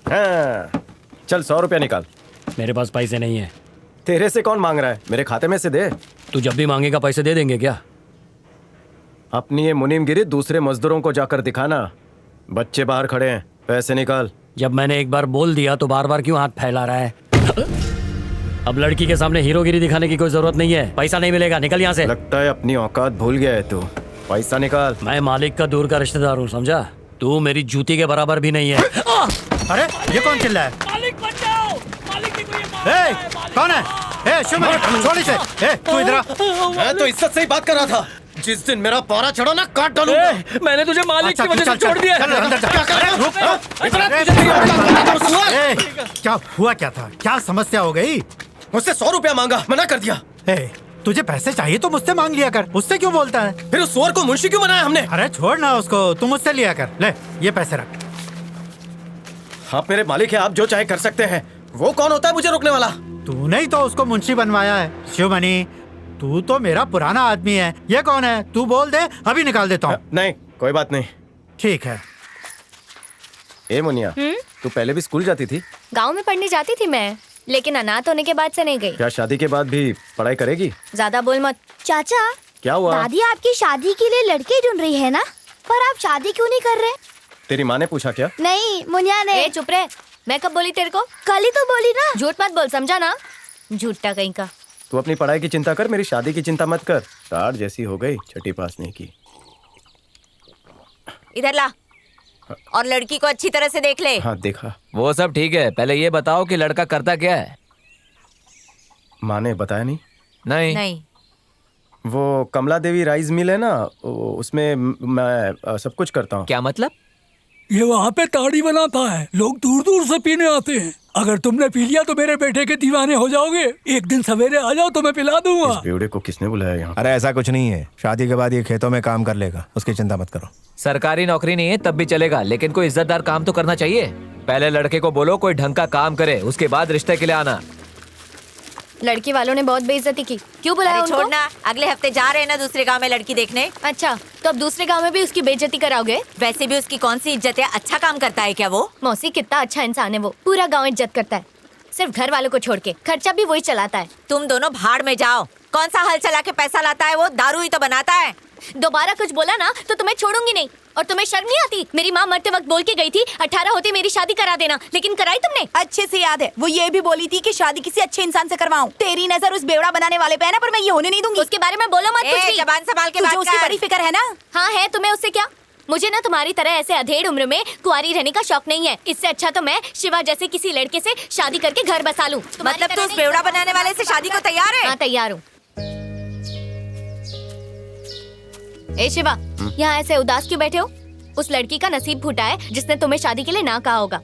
हाँ, चल 100 रुपया निकाल। मेरे पास पैसे नहीं है। तेरे से कौन मांग रहा है, मेरे खाते में से दे। तू जब भी मांगेगा पैसे दे देंगे क्या? अपनी ये मुनीमगिरी दूसरे मजदूरों को जाकर दिखाना। बच्चे बाहर खड़े हैं, पैसे निकाल। जब मैंने एक बार बोल दिया तो बार बार क्यों हाथ फैला रहा है? अब लड़की के सामने हीरोगिरी दिखाने की कोई जरूरत नहीं है। पैसा नहीं मिलेगा, निकल यहाँ से। लगता है अपनी औकात भूल गया है तू। पैसा निकाल। मैं मालिक का दूर का रिश्तेदार हूँ, समझा? तू मेरी जूती के बराबर भी नहीं है। अरे ये कौन चिल्ला है? मालिक बचाओ! मालिक ने कोई मारा ए, कौन है? ए, शिवमणि, छोड़ इसे। ए, तू इधर आ। मैं तो इज्जत से ही बात कर रहा था। जिस दिन मेरा पारा चढ़ा ना, काट डालूंगा। मैंने तुझे मालिक की वजह से छोड़ दिया। चल, अंदर जा। क्या कर रहा है? रुक। ए, क्या हुआ, क्या था? क्या समस्या हो गई? मुझसे 100 रुपया मांगा, मना कर दिया। ए, तुझे पैसे चाहिए तो मुझसे मांग लिया कर, उससे क्यों बोलता है? फिर उस सुअर को मुंशी क्यों बनाया हमने? अरे छोड़ ना उसको, तू मुझसे लिया कर। ले, ये पैसे रख। आप मेरे मालिक हैं, आप जो चाहे कर सकते हैं। वो कौन होता है मुझे रोकने वाला? तूने ही तो उसको मुंशी बनवाया है। शिवमणि, तू तो मेरा पुराना आदमी है। ये कौन है? तू बोल दे, अभी निकाल देता हूँ। नहीं, कोई बात नहीं। ठीक है। ए मुनिया, तू पहले भी स्कूल जाती थी? गांव में पढ़ने जाती थी मैं, लेकिन अनाथ होने के बाद से नहीं गई। क्या शादी के बाद भी पढ़ाई करेगी? ज्यादा बोल मत। चाचा, क्या हुआ? दादी आपकी शादी के लिए लड़के ढूंढ रही है ना? पर आप शादी क्यों नहीं कर रहे? तेरी माँ ने पूछा क्या? नहीं, मुनिया ने। ए चुप रहे। मैं कब बोली तेरे को? कल ही तो बोली ना। झूठ मत बोल, समझा ना? झूठा कहीं का। तू अपनी पढ़ाई की चिंता कर, मेरी शादी की चिंता मत कर। तार जैसी हो गई, छठी पास नहीं की। इधर ला और लड़की को अच्छी तरह से देख ले। हाँ देखा। वो सब ठीक है, पहले ये बताओ कि लड़का करता क्या है? माँ ने बताया नहीं? नहीं। वो कमला देवी राइस मिल है ना, उसमें मैं सब कुछ करता हूँ। क्या मतलब? ये वहाँ पे ताड़ी बनाता है, लोग दूर दूर से पीने आते हैं। अगर तुमने पी लिया तो मेरे बेटे के दीवाने हो जाओगे। एक दिन सवेरे आ जाओ तो मैं पिला दूंगा। इस बेवड़े को किसने बुलाया यहाँ? अरे ऐसा कुछ नहीं है, शादी के बाद ये खेतों में काम कर लेगा, उसकी चिंता मत करो। सरकारी नौकरी नहीं है तब भी चलेगा, लेकिन कोई इज्जतदार काम तो करना चाहिए। पहले लड़के को बोलो कोई ढंग का काम करे, उसके बाद रिश्ते के लिए आना। लड़की वालों ने बहुत बेइज्जती की। क्यों बुलाया अरे उनको? छोड़ना, अगले हफ्ते जा रहे हैं ना दूसरे गांव में लड़की देखने। अच्छा, तो अब दूसरे गांव में भी उसकी बेइज्जती कराओगे? वैसे भी उसकी कौन सी इज्जत है? अच्छा काम करता है क्या वो? मौसी कितना अच्छा इंसान है वो, पूरा गांव इज्जत करता है, सिर्फ घर वालों को छोड़ के। खर्चा भी वही चलाता है। तुम दोनों भाड़ में जाओ। कौन सा हल चला के पैसा लाता है वो? दारू ही तो बनाता है। दोबारा कुछ बोला ना तो तुम्हें छोड़ूंगी नहीं। और तुम्हें शर्म नहीं आती? मेरी माँ मरते वक्त बोल के गई थी 18 होते मेरी शादी करा देना, लेकिन कराई तुमने? अच्छे से याद है, वो ये भी बोली थी कि शादी किसी अच्छे इंसान से करवाऊं। तेरी नजर उस बेवड़ा बनाने वाले पे है ना, पर मैं ये होने नहीं दूंगी। उसके बारे में बोलो मत कुछ भी। जबान संभाल के तुझे बात उसकी कर। बड़ी फिक्र है ना? हाँ है, तुम्हें उससे क्या? मुझे ना तुम्हारी तरह ऐसे अधेड़ उम्र में कुंवारी रहने का शौक नहीं है। इससे अच्छा तो मैं शिवा जैसे किसी लड़के से शादी करके घर बसा लूं। मतलब तू उस बेवड़ा बनाने वाले से शादी को तैयार है? हाँ तैयार हूँ। ए शिवा, यहाँ ऐसे उदास क्यों बैठे हो? उस लड़की का नसीब फूटा है जिसने तुम्हें शादी के लिए ना कहा होगा।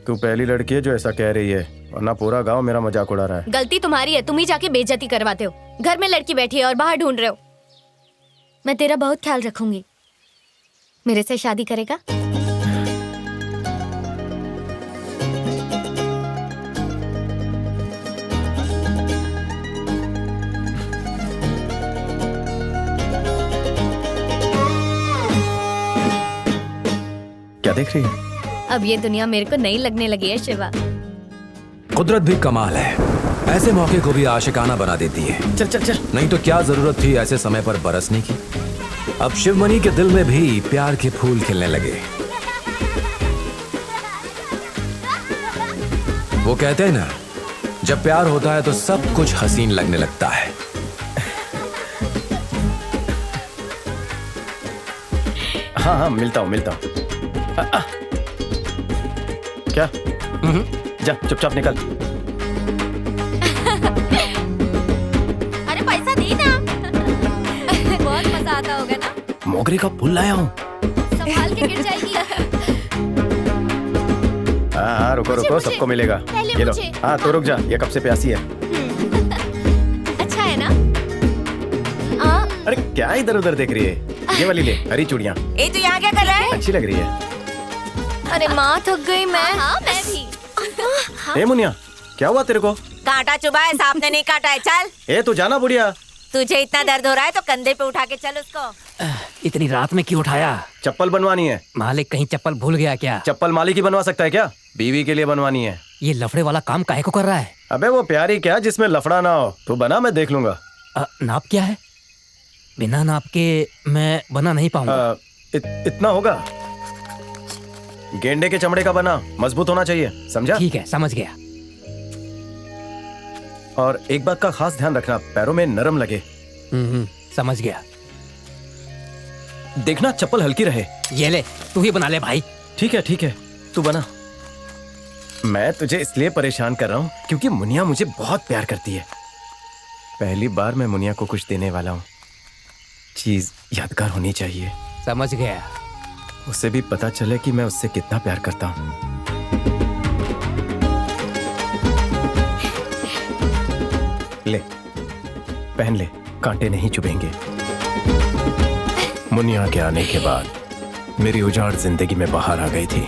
तू पहली लड़की है जो ऐसा कह रही है, वरना पूरा गांव मेरा मजाक उड़ा रहा है। गलती तुम्हारी है, तुम ही जाके बेइज्जती करवाते हो। घर में लड़की बैठी है और बाहर ढूंढ रहे हो। मैं तेरा बहुत ख्याल रखूंगी। मेरे से शादी करेगा? क्या देख रही है? अब ये दुनिया मेरे को नहीं लगने लगी है शिवा। कुदरत भी कमाल है, ऐसे मौके को भी आशिकाना बना देती है। चल चल चल। नहीं तो क्या जरूरत थी ऐसे समय पर बरसने की। अब शिवमणि के दिल में भी प्यार के फूल खिलने लगे। वो कहते हैं ना, जब प्यार होता है तो सब कुछ हसीन लगने लगता है। हाँ हाँ, मिलता हूँ। क्या? जा चुपचाप निकल। अरे पैसा दी ना। बहुत मजा आता होगा ना? मोगरे का फूल लाया हूँ। संभाल के गिर जाएगी। हाँ रुको, सबको मिलेगा। ये लो। हाँ तो रुक जा, ये कब से प्यासी है। अच्छा है ना? अरे क्या इधर उधर देख रही है? ये वाली ले, हरी चूड़ियाँ। ए तू यहाँ क्या कर रहा है? अच्छी लग रही है। अरे माँ थक गई मैं। हाँ मैं भी। ए मुनिया, क्या हुआ तेरे को? कांटा चुभा है, सांप ने नहीं काटा है। चल ए तू जाना बुढ़िया। तुझे इतना दर्द हो रहा है तो कंधे पे उठा के चल उसको। इतनी रात में क्यों उठाया? चप्पल बनवानी है। मालिक कहीं चप्पल भूल गया क्या? चप्पल मालिक ही बनवा सकता है क्या? बीवी के लिए बनवानी है। ये लफड़े वाला काम काहे को कर रहा है? अबे वो प्यारी क्या जिसमें लफड़ा ना हो। तू बना, मैं देख लूंगा। नाप क्या है? बिना नाप के मैं बना नहीं पाऊंगा। इतना होगा। गेंडे के चमड़े का बना, मजबूत होना चाहिए, समझा? ठीक है, समझ गया। और एक बात का खास ध्यान रखना, पैरों में नरम लगे। समझ गया। देखना चप्पल हल्की रहे। ये ले, तू ही बना ले भाई। ठीक है, तू बना। मैं तुझे इसलिए परेशान कर रहा हूँ क्योंकि मुनिया मुझे बहुत प्यार करती है। पहली बार मैं मुनिया को कुछ देने वाला हूँ। चीज यादगार होनी चाहिए। समझ गया। उसे भी पता चले कि मैं उससे कितना प्यार करता हूँ। ले, पहन ले, कांटे नहीं चुभेंगे। मुनिया के आने के बाद मेरी उजाड़ जिंदगी में बाहर आ गई थी।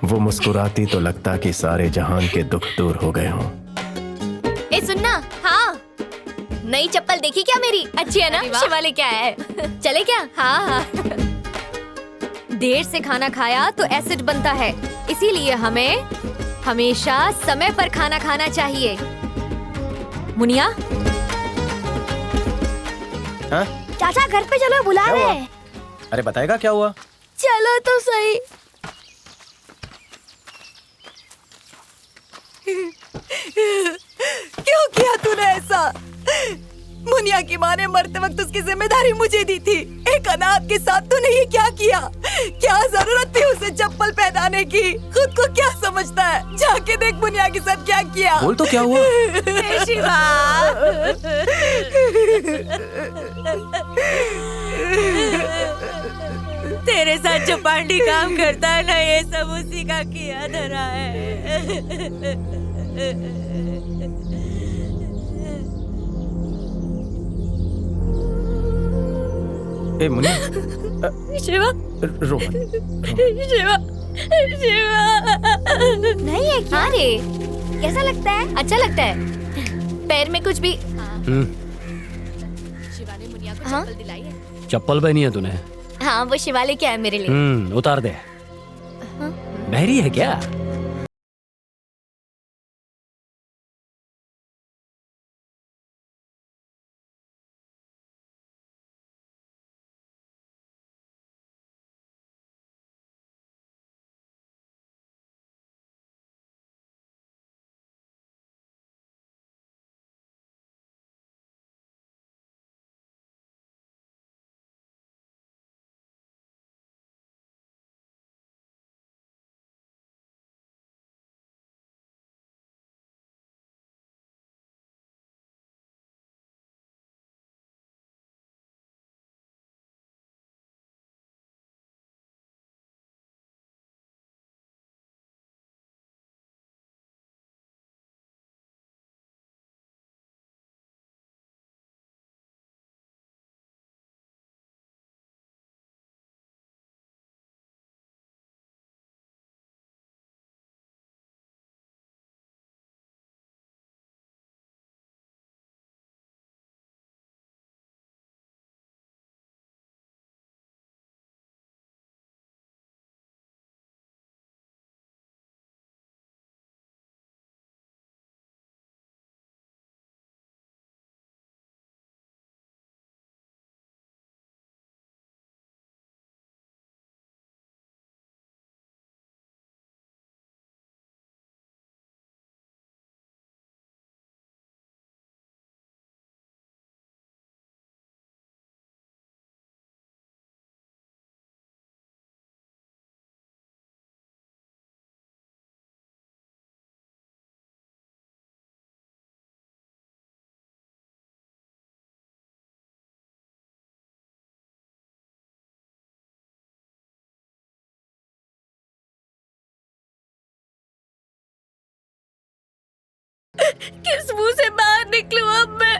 वो मुस्कुराती तो लगता कि सारे जहान के दुख दूर हो गए हों। ए सुनना, हाँ, नई चप्पल देखी क्या मेरी? अच्छी है ना? शिवाली क्या है? चले क्या? हाँ। देर से खाना खाया तो एसिड बनता है, इसीलिए हमें हमेशा समय पर खाना खाना चाहिए। मुनिया, हाँ? चाचा घर पे चलो, बुला रहे हैं। अरे बताएगा क्या हुआ? चलो तो सही। क्यों किया तूने ऐसा? मुनिया की माँ ने मरते वक्त उसकी जिम्मेदारी मुझे दी थी। एक अनाथ के साथ तूने ये क्या किया? क्या जरूरत थी उसे चप्पल पहनाने की? खुद को क्या समझता है? जाके देख मुनिया के साथ क्या किया। बोल तो क्या हुआ? शिवा, तेरे साथ जो पांडी काम करता है ना, ये सब उसी का किया धरा है। ए मुनिया, शिवा, रो मत। शिवा, शिवा। नहीं है क्या? हाँ रे, कैसा लगता है? अच्छा लगता है। पैर में कुछ भी। शिवा ने मुनिया को चप्पल दिलाई है। चप्पल पहनी है तूने? हाँ, वो शिवाली क्या है मेरे लिए। उतार दे। बहरी है क्या? किस मुंह से बाहर निकलूं अब मैं?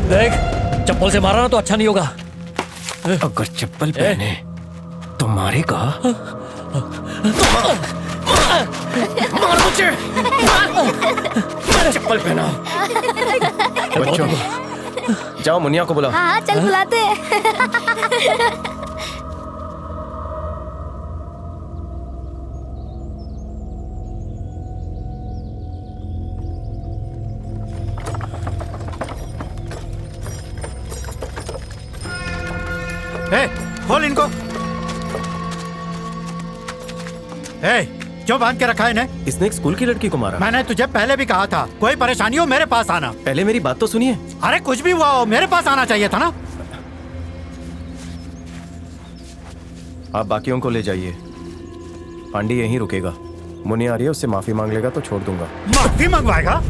देख, चप्पल से मारा ना तो अच्छा नहीं होगा। अगर चप्पल पहने तो मारेगा। मार मुझे, चप्पल पहना। बच्चों, जाओ मुनिया को बुलाओ। हाँ चल बुलाते हैं। ए, खोल इनको। ए, क्यों बांध के रखा है इन्हें? इसने एक स्कूल की लड़की को मारा। मैंने तुझे पहले भी कहा था, कोई परेशानी हो मेरे पास आना। पहले मेरी बात तो सुनिए। अरे कुछ भी हुआ हो मेरे पास आना चाहिए था ना। आप बाकियों को ले जाइए, पांडी यहीं रुकेगा। मुनिया आ रही है, उससे माफी मांग लेगा तो छोड़ दूंगा। माफी मंगवाएगा?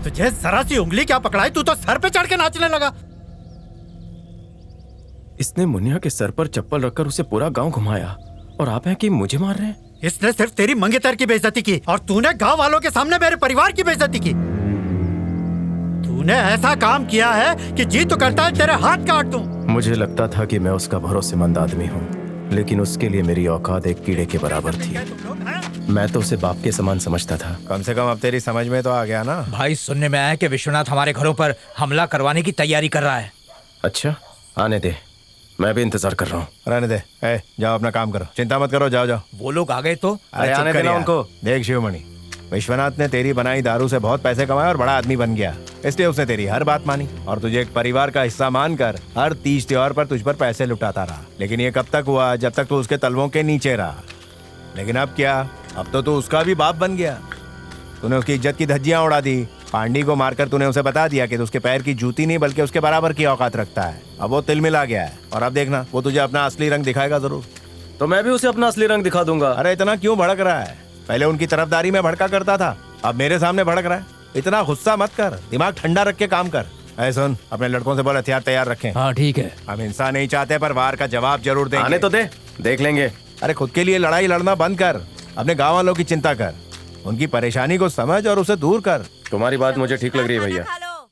तुझे जरा सी उंगली क्या पकड़ाई, तू तो सर पे चढ़ के नाचने लगा। इसने मुनिया के सर पर चप्पल रखकर उसे पूरा गांव घुमाया और आप हैं कि मुझे मार रहे हैं। इसने सिर्फ तेरी मंगेतर की बेइज्जती की और तूने गांव वालों के सामने मेरे परिवार की बेइज्जती की। तूने ऐसा काम किया है कि जी तो करता है तेरे हाथ काट दूं। मुझे लगता था कि मैं उसका भरोसेमंद आदमी हूँ, लेकिन उसके लिए मेरी औकात एक कीड़े के बराबर थी। मैं तो उसे बाप के समान समझता था। कम से कम अब तेरी समझ में तो आ गया ना। भाई सुनने में आया कि विश्वनाथ हमारे घरों पर हमला करवाने की तैयारी कर रहा है। अच्छा, आने दे, मैं भी इंतजार कर रहा हूँ। रहने दे। ए, जाओ अपना काम करो, चिंता मत करो, जाओ जाओ। वो लोग आ गए तो? अरे आने देना उनको। देख शिवमणि, विश्वनाथ ने तेरी बनाई दारू से बहुत पैसे कमाए और बड़ा आदमी बन गया, इसलिए उसने तेरी हर बात मानी और तुझे एक परिवार का हिस्सा मानकर हर तीज त्योहार पर तुझ पर पैसे लुटाता रहा। लेकिन ये कब तक हुआ? जब तक तू उसके तलवों के नीचे रहा। लेकिन अब क्या? अब तो तू उसका भी बाप बन गया। तूने उसकी इज्जत की धज्जियां उड़ा दी। पांडी को मारकर तूने उसे बता दिया कि तू उसके पैर की जूती नहीं बल्कि उसके बराबर की औकात रखता है। अब वो तिलमिला गया है और अब देखना वो तुझे अपना असली रंग दिखाएगा जरूर। तो मैं भी उसे अपना असली रंग दिखा दूंगा। अरे इतना क्यों भड़क रहा है? पहले उनकी तरफदारी में भड़का करता था, अब मेरे सामने भड़क रहा है। इतना गुस्सा मत कर, दिमाग ठंडा रख के काम कर। ऐ सुन, अपने लड़कों से बोल हथियार तैयार रखें। हाँ ठीक है। हम हिंसा नहीं चाहते पर वार का जवाब जरूर देंगे। आने तो दे, देख लेंगे। अरे खुद के लिए लड़ाई लड़ना बंद कर, अपने गांव वालों की चिंता कर, उनकी परेशानी को समझ और उसे दूर कर। तुम्हारी बात मुझे ठीक लग रही है भैया।